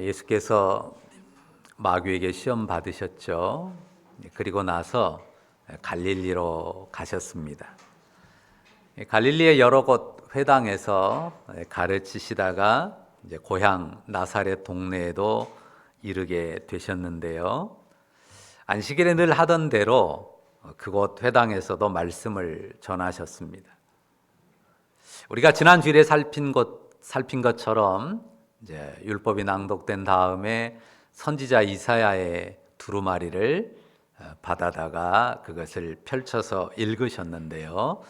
예수께서 마귀에게 시험 받으셨죠. 그리고 나서 갈릴리로 가셨습니다. 갈릴리의 여러 곳 회당에서 가르치시다가 이제 고향 나사렛 동네에도 이르게 되셨는데요. 안식일에 늘 하던 대로 그곳 회당에서도 말씀을 전하셨습니다. 우리가 지난 주일에 살핀 것처럼 이제 율법이 낭독된 다음에 선지자 이사야의 두루마리를 받아다가 그것을 펼쳐서 읽으셨는데요.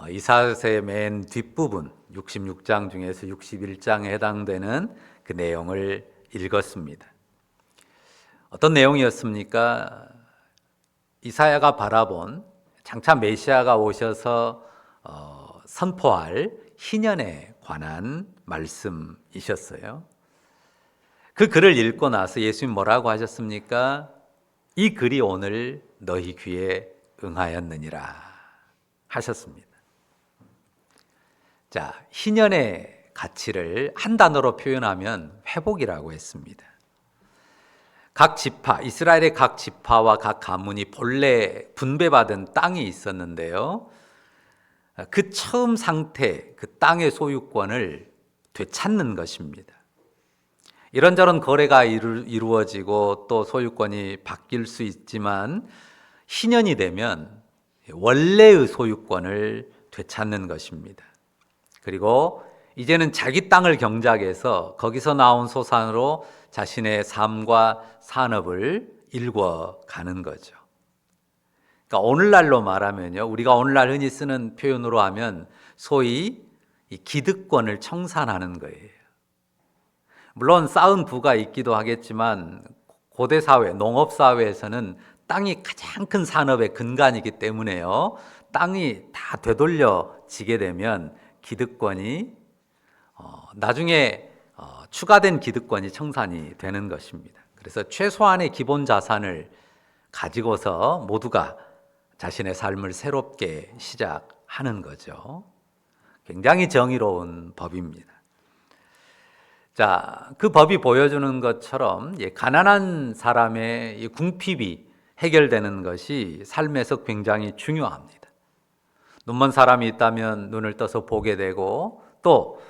이사야서의 맨 뒷부분 66장 중에서 61장에 해당되는 그 내용을 읽었습니다. 어떤 내용이었습니까? 이사야가 바라본 장차 메시아가 오셔서 선포할 희년에 관한 말씀이셨어요. 그 글을 읽고 나서 예수님 뭐라고 하셨습니까? 이 글이 오늘 너희 귀에 응하였느니라 하셨습니다. 자, 희년의 가치를 한 단어로 표현하면 회복이라고 했습니다. 각 지파, 이스라엘의 각 지파와 각 가문이 본래 분배받은 땅이 있었는데요. 그 처음 상태, 그 땅의 소유권을 되찾는 것입니다. 이런저런 거래가 이루어지고 또 소유권이 바뀔 수 있지만 희년이 되면 원래의 소유권을 되찾는 것입니다. 그리고 이제는 자기 땅을 경작해서 거기서 나온 소산으로 자신의 삶과 산업을 일궈가는 거죠. 그러니까 오늘날로 말하면요, 우리가 오늘날 흔히 쓰는 표현으로 하면 소위 이 기득권을 청산하는 거예요. 물론 쌓은 부가 있기도 하겠지만 고대 사회, 농업 사회에서는 땅이 가장 큰 산업의 근간이기 때문에요. 땅이 다 되돌려지게 되면 기득권이 나중에 추가된 기득권이 청산이 되는 것입니다. 그래서 최소한의 기본 자산을 가지고서 모두가 자신의 삶을 새롭게 시작하는 거죠. 굉장히 정의로운 법입니다. 자, 그 법이 보여주는 것처럼 가난한 사람의 궁핍이 해결되는 것이 삶에서 굉장히 중요합니다. 눈먼 사람이 있다면 눈을 떠서 보게 되고 또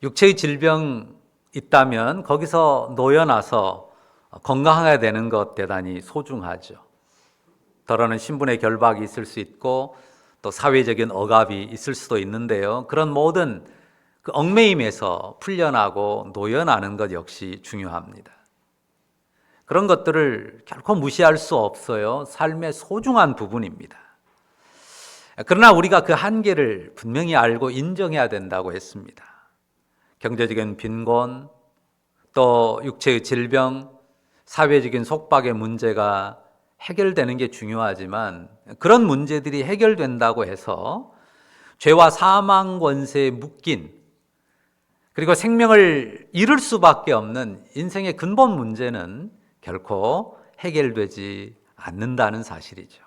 육체의 질병 있다면 거기서 놓여나서 건강하게 되는 것 대단히 소중하죠. 더러는 신분의 결박이 있을 수 있고 또 사회적인 억압이 있을 수도 있는데요. 그런 모든 그 얽매임에서 풀려나고 놓여나는 것 역시 중요합니다. 그런 것들을 결코 무시할 수 없어요. 삶의 소중한 부분입니다. 그러나 우리가 그 한계를 분명히 알고 인정해야 된다고 했습니다. 경제적인 빈곤, 또 육체의 질병, 사회적인 속박의 문제가 해결되는 게 중요하지만 그런 문제들이 해결된다고 해서 죄와 사망 권세에 묶인 그리고 생명을 잃을 수밖에 없는 인생의 근본 문제는 결코 해결되지 않는다는 사실이죠.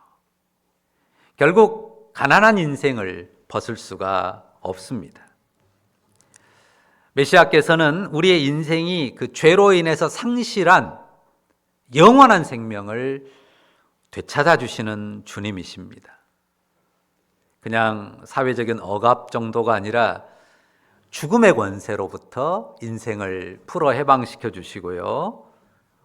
결국 가난한 인생을 벗을 수가 없습니다. 메시아께서는 우리의 인생이 그 죄로 인해서 상실한 영원한 생명을 되찾아 주시는 주님이십니다. 그냥 사회적인 억압 정도가 아니라 죽음의 권세로부터 인생을 풀어 해방시켜 주시고요.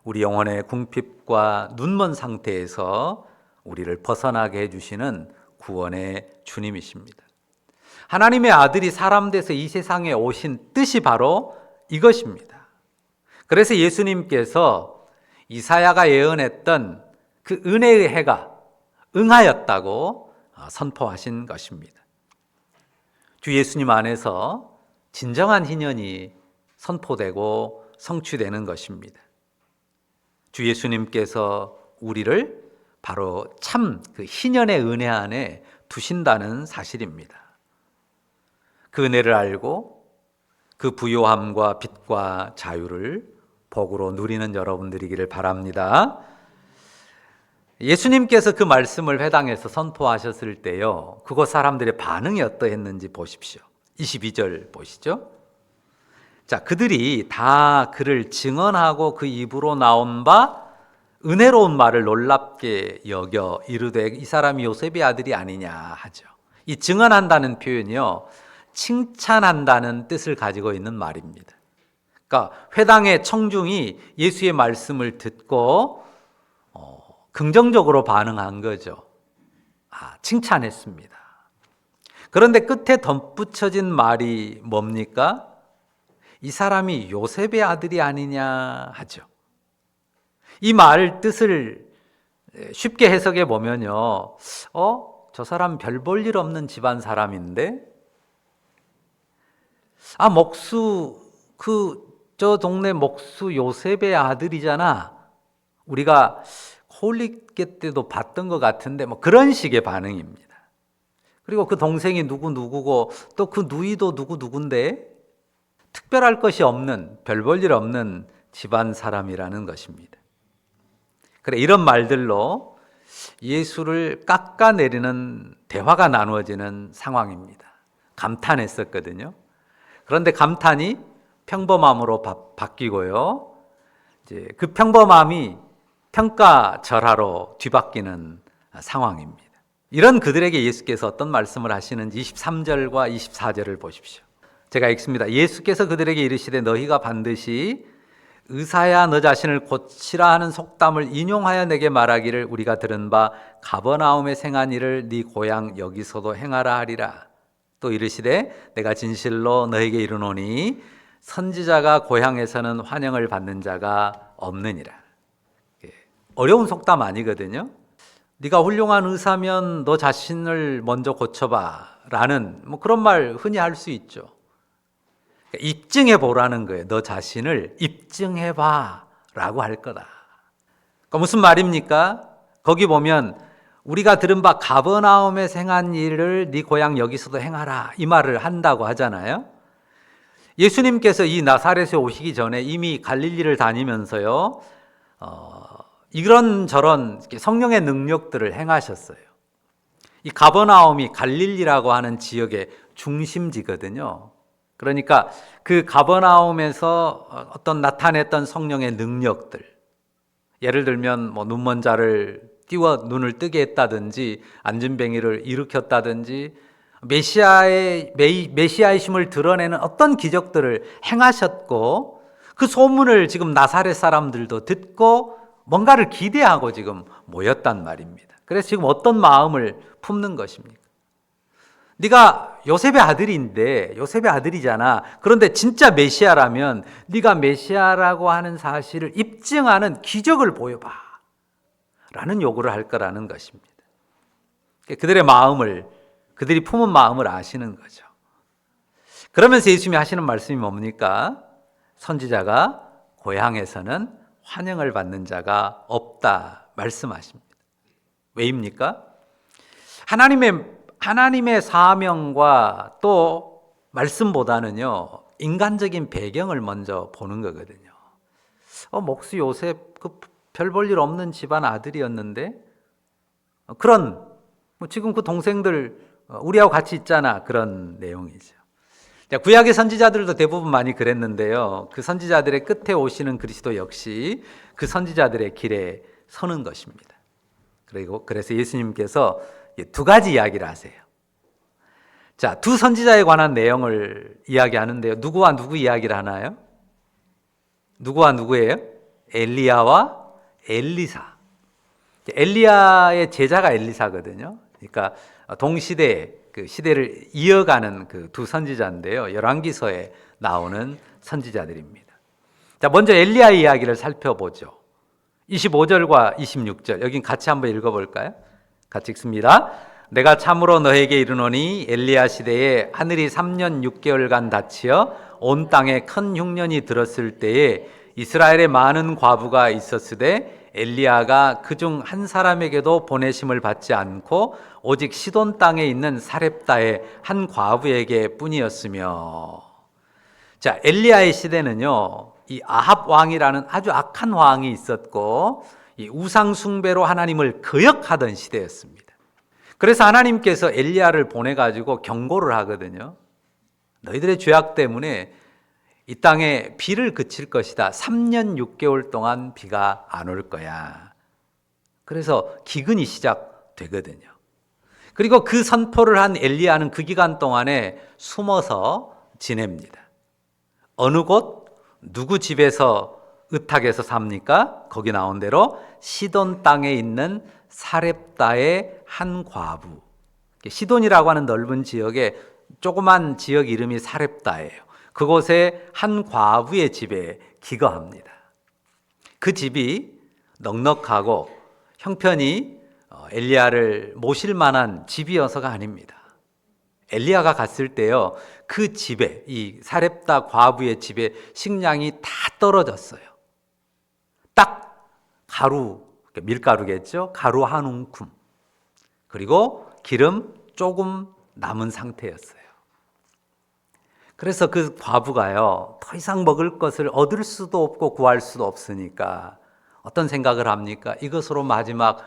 우리 영혼의 궁핍과 눈먼 상태에서 우리를 벗어나게 해주시는 구원의 주님이십니다. 하나님의 아들이 사람 돼서 이 세상에 오신 뜻이 바로 이것입니다. 그래서 예수님께서 이사야가 예언했던 그 은혜의 해가 응하였다고 선포하신 것입니다. 주 예수님 안에서 진정한 희년이 선포되고 성취되는 것입니다. 주 예수님께서 우리를 바로 참 그 희년의 은혜 안에 두신다는 사실입니다. 그 은혜를 알고 그 부요함과 빛과 자유를 복으로 누리는 여러분들이기를 바랍니다. 예수님께서 그 말씀을 회당에서 선포하셨을 때요, 그곳 사람들의 반응이 어떠했는지 보십시오. 22절 보시죠. 자, 그들이 다 그를 증언하고 그 입으로 나온 바 은혜로운 말을 놀랍게 여겨 이르되 이 사람이 요셉의 아들이 아니냐 하죠. 이 증언한다는 표현이요, 칭찬한다는 뜻을 가지고 있는 말입니다. 그러니까 회당의 청중이 예수의 말씀을 듣고 긍정적으로 반응한 거죠. 칭찬했습니다. 그런데 끝에 덧붙여진 말이 뭡니까? 이 사람이 요셉의 아들이 아니냐 하죠. 이 말 뜻을 쉽게 해석해 보면요, 저 사람 별 볼 일 없는 집안 사람인데, 목수, 저 동네 목수 요셉의 아들이잖아. 우리가 홀리게 때도 봤던 것 같은데, 뭐 그런 식의 반응입니다. 그리고 그 동생이 누구고 또 그 누이도 누군데, 특별할 것이 없는, 별 볼 일 없는 집안 사람이라는 것입니다. 그래, 이런 말들로 예수를 깎아내리는 대화가 나누어지는 상황입니다. 감탄했었거든요. 그런데 감탄이 평범함으로 바뀌고요, 이제 그 평범함이 평가절하로 뒤바뀌는 상황입니다. 이런 그들에게 예수께서 어떤 말씀을 하시는지 23절과 24절을 보십시오. 제가 읽습니다. 예수께서 그들에게 이르시되 너희가 반드시 의사야 너 자신을 고치라 하는 속담을 인용하여 내게 말하기를 우리가 들은 바 가버나움에 행한 일을 네 고향 여기서도 행하라 하리라. 또 이르시되 내가 진실로 너에게 이르노니 선지자가 고향에서는 환영을 받는 자가 없느니라. 어려운 속담 아니거든요. 네가 훌륭한 의사면 너 자신을 먼저 고쳐봐 라는 뭐 그런 말 흔히 할 수 있죠. 입증해 보라는 거예요. 너 자신을 입증해 봐 라고 할 거다. 그러니까 무슨 말입니까? 거기 보면 우리가 들은 바 가버나움에 행한 일을 네 고향 여기서도 행하라 이 말을 한다고 하잖아요. 예수님께서 이 나사렛에 오시기 전에 이미 갈릴리를 다니면서요, 이런저런 성령의 능력들을 행하셨어요. 이 가버나움이 갈릴리라고 하는 지역의 중심지거든요. 그러니까 그 가버나움에서 어떤 나타냈던 성령의 능력들, 예를 들면 뭐 눈먼 자를 띄워 눈을 뜨게 했다든지 안진뱅이를 일으켰다든지 메시아이심을 드러내는 어떤 기적들을 행하셨고, 그 소문을 지금 나사렛 사람들도 듣고 뭔가를 기대하고 지금 모였단 말입니다. 그래서 지금 어떤 마음을 품는 것입니까? 네가 요셉의 아들인데, 요셉의 아들이잖아. 그런데 진짜 메시아라면 네가 메시아라고 하는 사실을 입증하는 기적을 보여봐 라는 요구를 할 거라는 것입니다. 그들의 마음을, 그들이 품은 마음을 아시는 거죠. 그러면서 예수님이 하시는 말씀이 뭡니까? 선지자가 고향에서는 환영을 받는 자가 없다 말씀하십니다. 왜입니까? 하나님의 사명과 또 말씀보다는요, 인간적인 배경을 먼저 보는 거거든요. 목수 요셉 별 볼 일 없는 집안 아들이었는데 그런 지금 그 동생들 우리하고 같이 있잖아, 그런 내용이죠. 구약의 선지자들도 대부분 많이 그랬는데요, 그 선지자들의 끝에 오시는 그리스도 역시 그 선지자들의 길에 서는 것입니다. 그래서 예수님께서 두 가지 이야기를 하세요. 자, 두 선지자에 관한 내용을 이야기하는데요, 누구와 누구 이야기를 하나요? 누구와 누구예요? 엘리야와 엘리사. 엘리야의 제자가 엘리사거든요. 그러니까 동시대 그 시대를 이어가는 그 두 선지자인데요, 열왕기서에 나오는 선지자들입니다. 자, 먼저 엘리야 이야기를 살펴보죠. 25절과 26절 여긴 같이 한번 읽어볼까요? 같이 읽습니다. 내가 참으로 너에게 이르노니 엘리야 시대에 하늘이 3년 6개월간 닫히어 온 땅에 큰 흉년이 들었을 때에 이스라엘에 많은 과부가 있었으되 엘리야가 그중 한 사람에게도 보내심을 받지 않고 오직 시돈 땅에 있는 사렙다의 한 과부에게 뿐이었으며. 자, 엘리야의 시대는요, 이 아합 왕이라는 아주 악한 왕이 있었고 이 우상 숭배로 하나님을 거역하던 시대였습니다. 그래서 하나님께서 엘리야를 보내가지고 경고를 하거든요. 너희들의 죄악 때문에 이 땅에 비를 그칠 것이다. 3년 6개월 동안 비가 안 올 거야. 그래서 기근이 시작되거든요. 그리고 그 선포를 한 엘리야는 그 기간 동안에 숨어서 지냅니다. 어느 곳 누구 집에서 의탁에서 삽니까? 거기 나온 대로 시돈 땅에 있는 사렙다의 한 과부. 시돈이라고 하는 넓은 지역에 조그만 지역 이름이 사렙다예요. 그곳에 한 과부의 집에 기거합니다. 그 집이 넉넉하고 형편이 엘리야를 모실 만한 집이어서가 아닙니다. 엘리야가 갔을 때요, 그 집에, 이 사렙다 과부의 집에 식량이 다 떨어졌어요. 딱 가루, 밀가루겠죠? 가루 한 움큼. 그리고 기름 조금 남은 상태였어요. 그래서 그 과부가요, 더 이상 먹을 것을 얻을 수도 없고 구할 수도 없으니까 어떤 생각을 합니까? 이것으로 마지막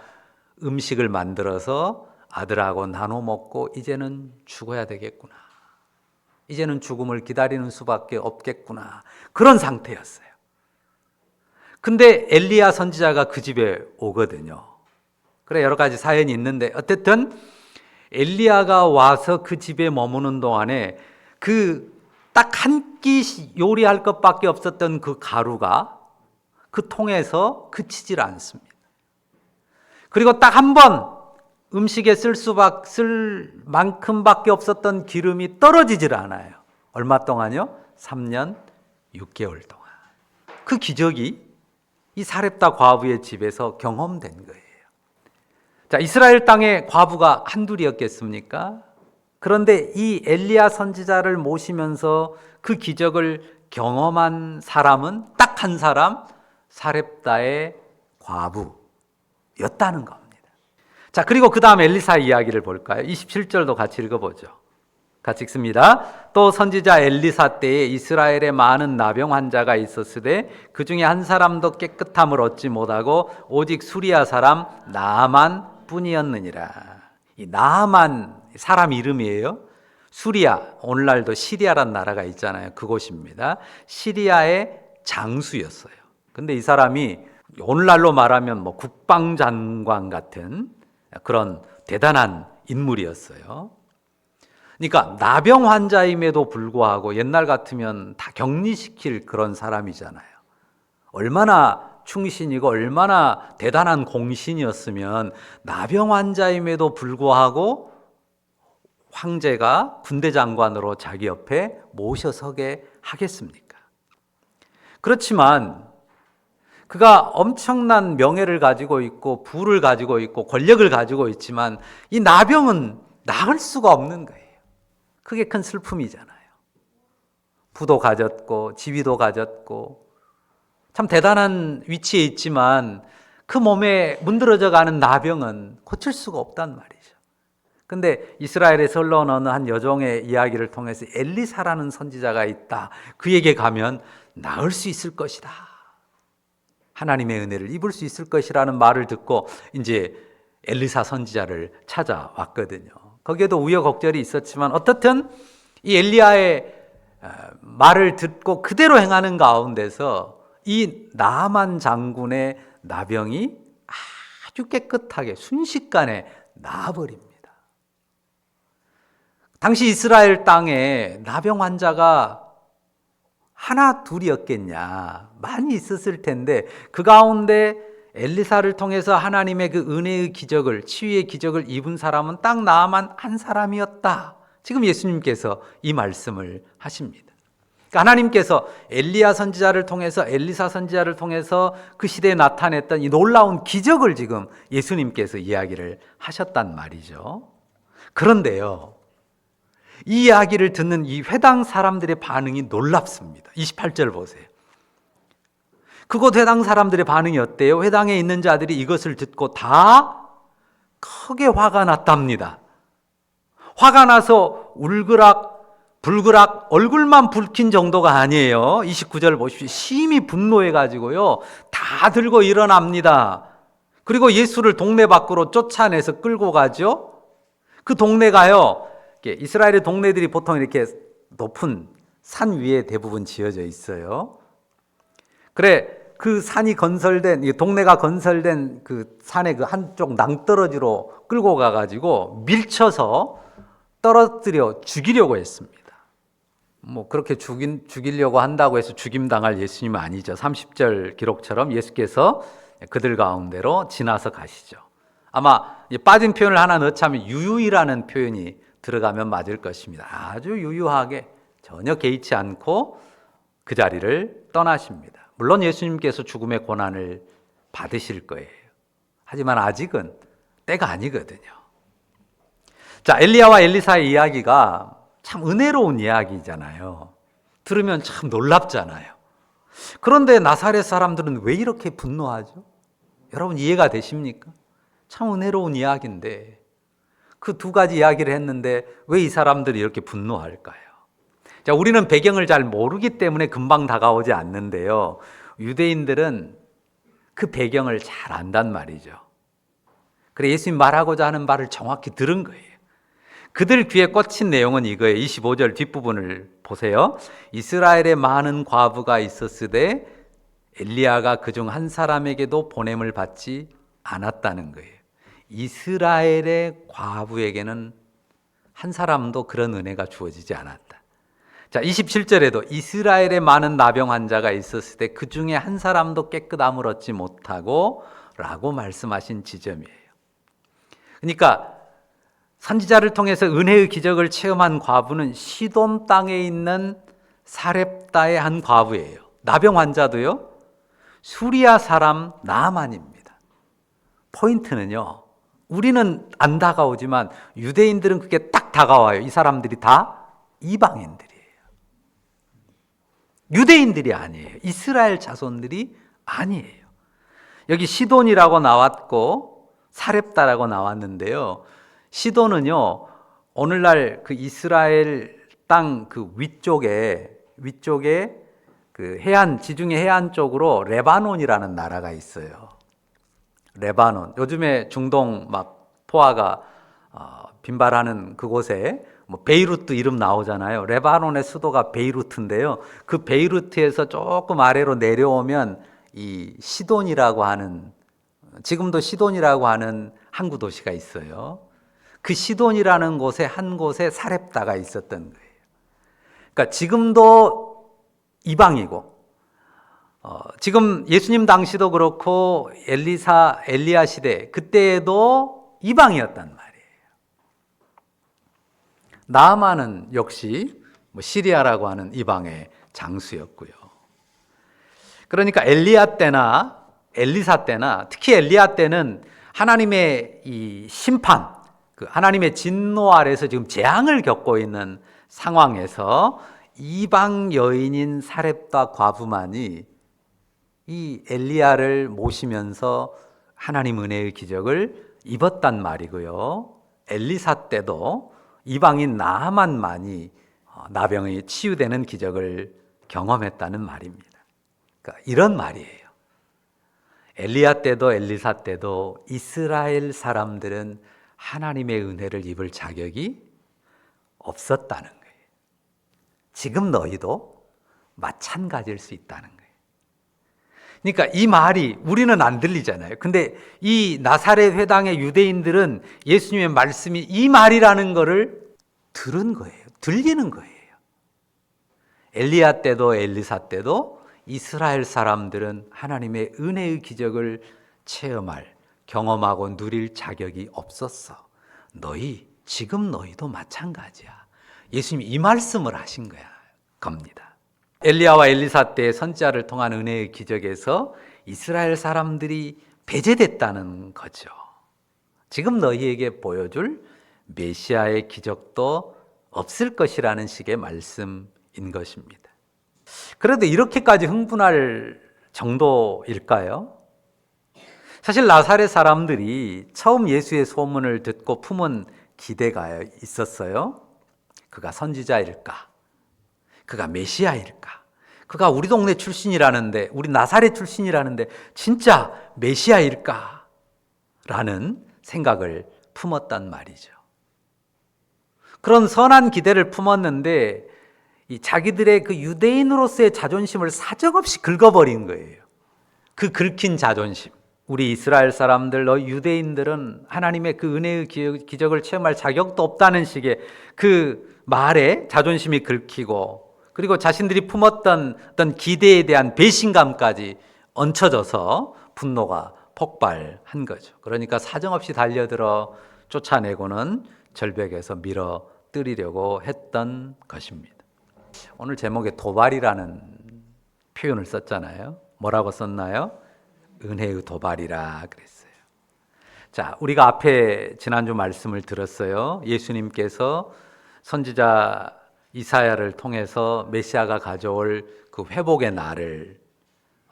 음식을 만들어서 아들하고 나눠 먹고 이제는 죽어야 되겠구나. 이제는 죽음을 기다리는 수밖에 없겠구나. 그런 상태였어요. 근데 엘리야 선지자가 그 집에 오거든요. 그래, 여러 가지 사연이 있는데 어쨌든 엘리야가 와서 그 집에 머무는 동안에 그 딱 한 끼 요리할 것밖에 없었던 그 가루가 그 통에서 그치질 않습니다. 그리고 딱 한 번 음식에 쓸 만큼밖에 없었던 기름이 떨어지질 않아요. 얼마 동안요? 3년 6개월 동안. 그 기적이 이 사렙다 과부의 집에서 경험된 거예요. 자, 이스라엘 땅에 과부가 한둘이었겠습니까? 그런데 이 엘리야 선지자를 모시면서 그 기적을 경험한 사람은 딱 한 사람, 사렙다의 과부였다는 겁니다. 자, 그리고 그 다음 엘리사 이야기를 볼까요? 27절도 같이 읽어보죠. 같이 읽습니다. 또 선지자 엘리사 때에 이스라엘에 많은 나병 환자가 있었으되 그 중에 한 사람도 깨끗함을 얻지 못하고 오직 수리아 사람 나아만 뿐이었느니라. 이 나아만 사람 이름이에요. 수리아, 오늘날도 시리아란 나라가 있잖아요. 그곳입니다. 시리아의 장수였어요. 근데 이 사람이 오늘날로 말하면 뭐 국방장관 같은 그런 대단한 인물이었어요. 그러니까 나병 환자임에도 불구하고 옛날 같으면 다 격리시킬 그런 사람이잖아요. 얼마나 충신이고 얼마나 대단한 공신이었으면 나병 환자임에도 불구하고 황제가 군대 장관으로 자기 옆에 모셔서게 하겠습니까? 그렇지만 그가 엄청난 명예를 가지고 있고 부를 가지고 있고 권력을 가지고 있지만 이 나병은 나을 수가 없는 거예요. 그게 큰 슬픔이잖아요. 부도 가졌고 지위도 가졌고 참 대단한 위치에 있지만 그 몸에 문드러져 가는 나병은 고칠 수가 없단 말이죠. 근데 이스라엘에서 흘러온 어느 한 여종의 이야기를 통해서 엘리사라는 선지자가 있다. 그에게 가면 나을 수 있을 것이다. 하나님의 은혜를 입을 수 있을 것이라는 말을 듣고 이제 엘리사 선지자를 찾아왔거든요. 거기에도 우여곡절이 있었지만 어떻든 이 엘리야의 말을 듣고 그대로 행하는 가운데서 이 나아만 장군의 나병이 아주 깨끗하게 순식간에 나아버립니다. 당시 이스라엘 땅에 나병 환자가 하나 둘이었겠냐, 많이 있었을 텐데 그 가운데 엘리사를 통해서 하나님의 그 은혜의 기적을, 치유의 기적을 입은 사람은 딱 나아만 한 사람이었다. 지금 예수님께서 이 말씀을 하십니다. 그러니까 하나님께서 엘리야 선지자를 통해서, 엘리사 선지자를 통해서 그 시대에 나타냈던 이 놀라운 기적을 지금 예수님께서 이야기를 하셨단 말이죠. 그런데요, 이 이야기를 듣는 이 회당 사람들의 반응이 놀랍습니다. 28절 보세요. 그곳 회당 사람들의 반응이 어때요? 회당에 있는 자들이 이것을 듣고 다 크게 화가 났답니다. 화가 나서 불그락 얼굴만 붉힌 정도가 아니에요. 29절 보십시오. 심히 분노해가지고요, 다 들고 일어납니다. 그리고 예수를 동네 밖으로 쫓아내서 끌고 가죠. 그 동네가요, 이스라엘의 동네들이 보통 이렇게 높은 산 위에 대부분 지어져 있어요. 그래, 그 산이 건설된, 동네가 건설된 그 산의 그 한쪽 낭떠러지로 끌고 가가지고 밀쳐서 떨어뜨려 죽이려고 했습니다. 뭐 그렇게 죽이려고 한다고 해서 죽임당할 예수님은 아니죠. 30절 기록처럼 예수께서 그들 가운데로 지나서 가시죠. 아마 빠진 표현을 하나 넣자면 유유이라는 표현이 들어가면 맞을 것입니다. 아주 유유하게 전혀 개의치 않고 그 자리를 떠나십니다. 물론 예수님께서 죽음의 고난을 받으실 거예요. 하지만 아직은 때가 아니거든요. 자, 엘리야와 엘리사의 이야기가 참 은혜로운 이야기잖아요. 들으면 참 놀랍잖아요. 그런데 나사렛 사람들은 왜 이렇게 분노하죠? 여러분 이해가 되십니까? 참 은혜로운 이야기인데 그 두 가지 이야기를 했는데 왜 이 사람들이 이렇게 분노할까요? 자, 우리는 배경을 잘 모르기 때문에 금방 다가오지 않는데요. 유대인들은 그 배경을 잘 안단 말이죠. 그래 예수님 말하고자 하는 말을 정확히 들은 거예요. 그들 귀에 꽂힌 내용은 이거예요. 25절 뒷부분을 보세요. 이스라엘에 많은 과부가 있었으되 엘리야가 그중 한 사람에게도 보냄을 받지 않았다는 거예요. 이스라엘의 과부에게는 한 사람도 그런 은혜가 주어지지 않았다. 자, 27절에도 이스라엘에 많은 나병 환자가 있었을 때 그 중에 한 사람도 깨끗함을 얻지 못하고 라고 말씀하신 지점이에요. 그러니까 선지자를 통해서 은혜의 기적을 체험한 과부는 시돈 땅에 있는 사렙다의 한 과부예요. 나병 환자도요. 수리아 사람 나아만입니다. 포인트는요. 우리는 안 다가오지만 유대인들은 그게 딱 다가와요. 이 사람들이 다 이방인들이에요. 유대인들이 아니에요. 이스라엘 자손들이 아니에요. 여기 시돈이라고 나왔고 사렙다라고 나왔는데요. 시돈은요, 오늘날 그 이스라엘 땅 그 위쪽에 그 해안, 지중해 해안 쪽으로 레바논이라는 나라가 있어요. 레바논. 요즘에 중동 막 포화가 빈발하는 그곳에 뭐 베이루트 이름 나오잖아요. 레바논의 수도가 베이루트인데요. 그 베이루트에서 조금 아래로 내려오면 이 시돈이라고 하는, 지금도 시돈이라고 하는 항구 도시가 있어요. 그 시돈이라는 곳에 한 곳에 사렙다가 있었던 거예요. 그러니까 지금도 이방이고, 지금 예수님 당시도 그렇고 엘리야 시대 그때에도 이방이었단 말이에요. 나아만은 역시 뭐 시리아라고 하는 이방의 장수였고요. 그러니까 엘리야 때나 엘리사 때나 특히 엘리야 때는 하나님의 이 심판, 그 하나님의 진노 아래서 지금 재앙을 겪고 있는 상황에서 이방 여인인 사렙다 과부만이 이 엘리야를 모시면서 하나님 은혜의 기적을 입었단 말이고요. 엘리사 때도 이방인 나아만만이 나병이 치유되는 기적을 경험했다는 말입니다. 그러니까 이런 말이에요. 엘리야 때도 엘리사 때도 이스라엘 사람들은 하나님의 은혜를 입을 자격이 없었다는 거예요. 지금 너희도 마찬가지일 수 있다는 거예요. 그러니까 이 말이 우리는 안 들리잖아요. 근데 이 나사렛 회당의 유대인들은 예수님의 말씀이 이 말이라는 것을 들은 거예요. 들리는 거예요. 엘리야 때도 엘리사 때도 이스라엘 사람들은 하나님의 은혜의 기적을 체험할, 경험하고 누릴 자격이 없었어. 지금 너희도 마찬가지야. 예수님이 이 말씀을 하신 겁니다. 엘리야와 엘리사 때의 선지자를 통한 은혜의 기적에서 이스라엘 사람들이 배제됐다는 거죠. 지금 너희에게 보여줄 메시아의 기적도 없을 것이라는 식의 말씀인 것입니다. 그래도 이렇게까지 흥분할 정도일까요? 사실 나사렛 사람들이 처음 예수의 소문을 듣고 품은 기대가 있었어요. 그가 선지자일까? 그가 메시아일까? 그가 우리 동네 출신이라는데, 우리 나사렛 출신이라는데 진짜 메시아일까? 라는 생각을 품었단 말이죠. 그런 선한 기대를 품었는데 이 자기들의 그 유대인으로서의 자존심을 사정없이 긁어버린 거예요. 그 긁힌 자존심. 우리 이스라엘 사람들, 너희 유대인들은 하나님의 그 은혜의 기적을 체험할 자격도 없다는 식의 그 말에 자존심이 긁히고, 그리고 자신들이 품었던 어떤 기대에 대한 배신감까지 얹혀져서 분노가 폭발한 거죠. 그러니까 사정없이 달려들어 쫓아내고는 절벽에서 밀어뜨리려고 했던 것입니다. 오늘 제목에 도발이라는 표현을 썼잖아요. 뭐라고 썼나요? 은혜의 도발이라 그랬어요. 자, 우리가 앞에 지난주 말씀을 들었어요. 예수님께서 선지자 이사야를 통해서 메시아가 가져올 그 회복의 날을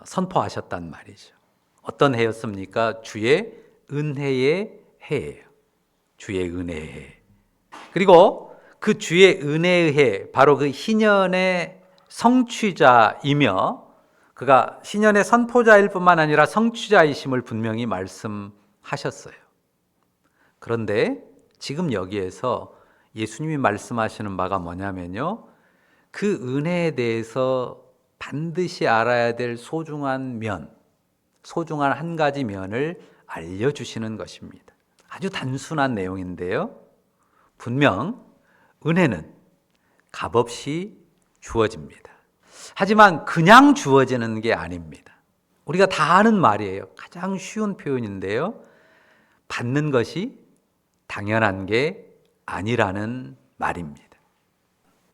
선포하셨단 말이죠. 어떤 해였습니까? 주의 은혜의 해예요. 주의 은혜의 해. 그리고 그 주의 은혜의 해, 바로 그 희년의 성취자이며 그가 희년의 선포자일 뿐만 아니라 성취자이심을 분명히 말씀하셨어요. 그런데 지금 여기에서 예수님이 말씀하시는 바가 뭐냐면요, 그 은혜에 대해서 반드시 알아야 될 소중한 한 가지 면을 알려주시는 것입니다. 아주 단순한 내용인데요, 분명 은혜는 값없이 주어집니다. 하지만 그냥 주어지는 게 아닙니다. 우리가 다 아는 말이에요. 가장 쉬운 표현인데요, 받는 것이 당연한 게 아니라는 말입니다.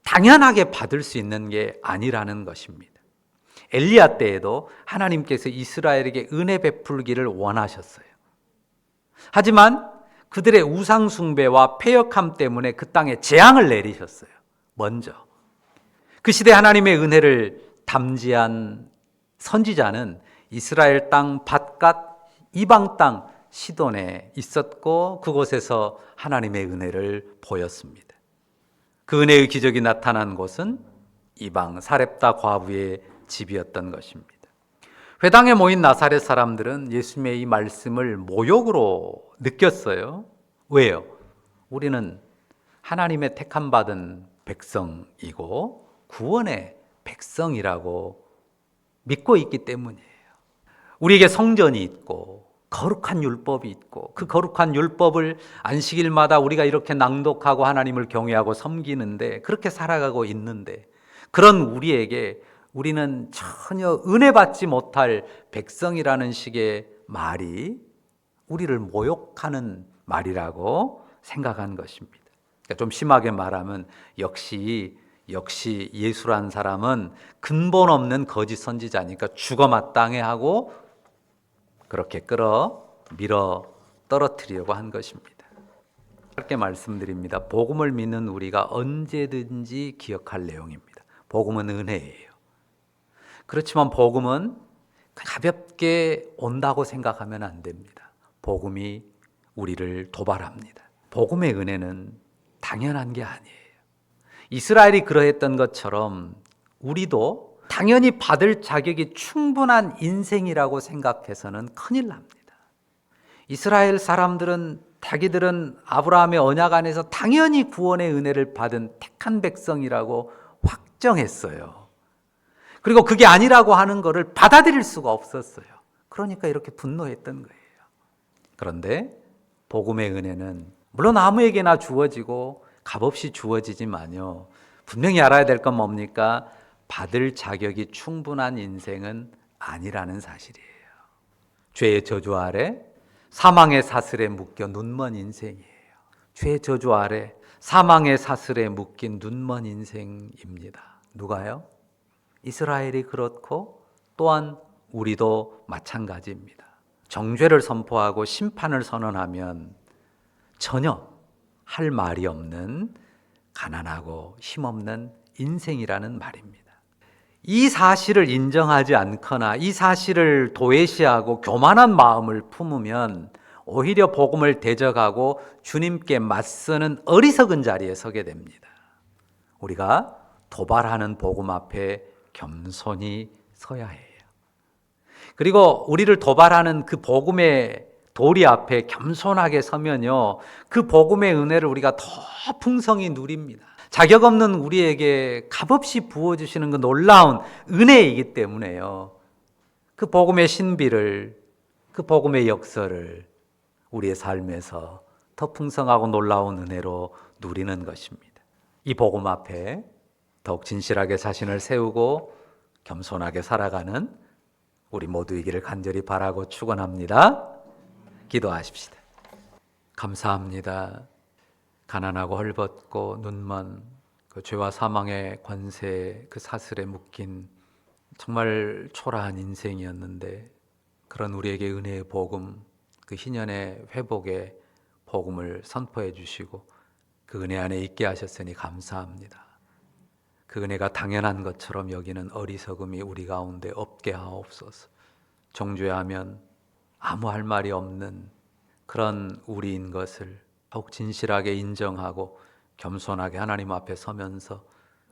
당연하게 받을 수 있는 게 아니라는 것입니다. 엘리야 때에도 하나님께서 이스라엘에게 은혜 베풀기를 원하셨어요. 하지만 그들의 우상 숭배와 패역함 때문에 그 땅에 재앙을 내리셨어요. 먼저 그 시대 하나님의 은혜를 담지한 선지자는 이스라엘 땅 밧갓 이방 땅 시돈에 있었고, 그곳에서 하나님의 은혜를 보였습니다. 그 은혜의 기적이 나타난 곳은 이방 사렙다 과부의 집이었던 것입니다. 회당에 모인 나사렛 사람들은 예수님의 이 말씀을 모욕으로 느꼈어요. 왜요? 우리는 하나님의 택함 받은 백성이고 구원의 백성이라고 믿고 있기 때문이에요. 우리에게 성전이 있고 거룩한 율법이 있고, 그 거룩한 율법을 안식일마다 우리가 이렇게 낭독하고 하나님을 경외하고 섬기는데, 그렇게 살아가고 있는데, 그런 우리에게 우리는 전혀 은혜 받지 못할 백성이라는 식의 말이 우리를 모욕하는 말이라고 생각한 것입니다. 그러니까 좀 심하게 말하면 역시 예수란 사람은 근본 없는 거짓 선지자니까 죽어 마땅해 하고 그렇게 밀어 떨어뜨리려고 한 것입니다. 짧게 말씀드립니다. 복음을 믿는 우리가 언제든지 기억할 내용입니다. 복음은 은혜예요. 그렇지만 복음은 가볍게 온다고 생각하면 안 됩니다. 복음이 우리를 도발합니다. 복음의 은혜는 당연한 게 아니에요. 이스라엘이 그러했던 것처럼 우리도 당연히 받을 자격이 충분한 인생이라고 생각해서는 큰일 납니다. 이스라엘 사람들은 자기들은 아브라함의 언약 안에서 당연히 구원의 은혜를 받은 택한 백성이라고 확정했어요. 그리고 그게 아니라고 하는 것을 받아들일 수가 없었어요. 그러니까 이렇게 분노했던 거예요. 그런데 복음의 은혜는 물론 아무에게나 주어지고 값없이 주어지지만요, 분명히 알아야 될 건 뭡니까? 받을 자격이 충분한 인생은 아니라는 사실이에요. 죄의 저주 아래 사망의 사슬에 묶여 눈먼 인생이에요. 죄의 저주 아래 사망의 사슬에 묶인 눈먼 인생입니다. 누가요? 이스라엘이 그렇고 또한 우리도 마찬가지입니다. 정죄를 선포하고 심판을 선언하면 전혀 할 말이 없는 가난하고 힘없는 인생이라는 말입니다. 이 사실을 인정하지 않거나 이 사실을 도외시하고 교만한 마음을 품으면 오히려 복음을 대적하고 주님께 맞서는 어리석은 자리에 서게 됩니다. 우리가 도발하는 복음 앞에 겸손히 서야 해요. 그리고 우리를 도발하는 그 복음의 도리 앞에 겸손하게 서면요, 그 복음의 은혜를 우리가 더 풍성히 누립니다. 자격 없는 우리에게 값없이 부어주시는 그 놀라운 은혜이기 때문에요. 그 복음의 신비를, 그 복음의 역사를 우리의 삶에서 더 풍성하고 놀라운 은혜로 누리는 것입니다. 이 복음 앞에 더욱 진실하게 자신을 세우고 겸손하게 살아가는 우리 모두이기를 간절히 바라고 축원합니다. 기도하십시다. 감사합니다. 가난하고 헐벗고 눈먼 그 죄와 사망의 권세 그 사슬에 묶인 정말 초라한 인생이었는데 그런 우리에게 은혜의 복음, 그 희년의 회복의 복음을 선포해 주시고 그 은혜 안에 있게 하셨으니 감사합니다. 그 은혜가 당연한 것처럼 여기는 어리석음이 우리 가운데 없게 하옵소서. 정죄하면 아무 할 말이 없는 그런 우리인 것을 더욱 진실하게 인정하고 겸손하게 하나님 앞에 서면서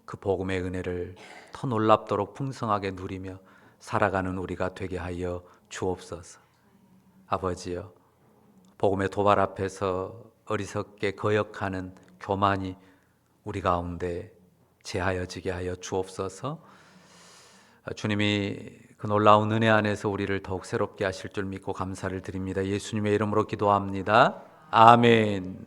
그 복음의 은혜를 더 놀랍도록 풍성하게 누리며 살아가는 우리가 되게 하여 주옵소서. 아버지여, 복음의 도발 앞에서 어리석게 거역하는 교만이 우리 가운데 제하여지게 하여 주옵소서. 주님이 그 놀라운 은혜 안에서 우리를 더욱 새롭게 하실 줄 믿고 감사를 드립니다. 예수님의 이름으로 기도합니다. 아멘.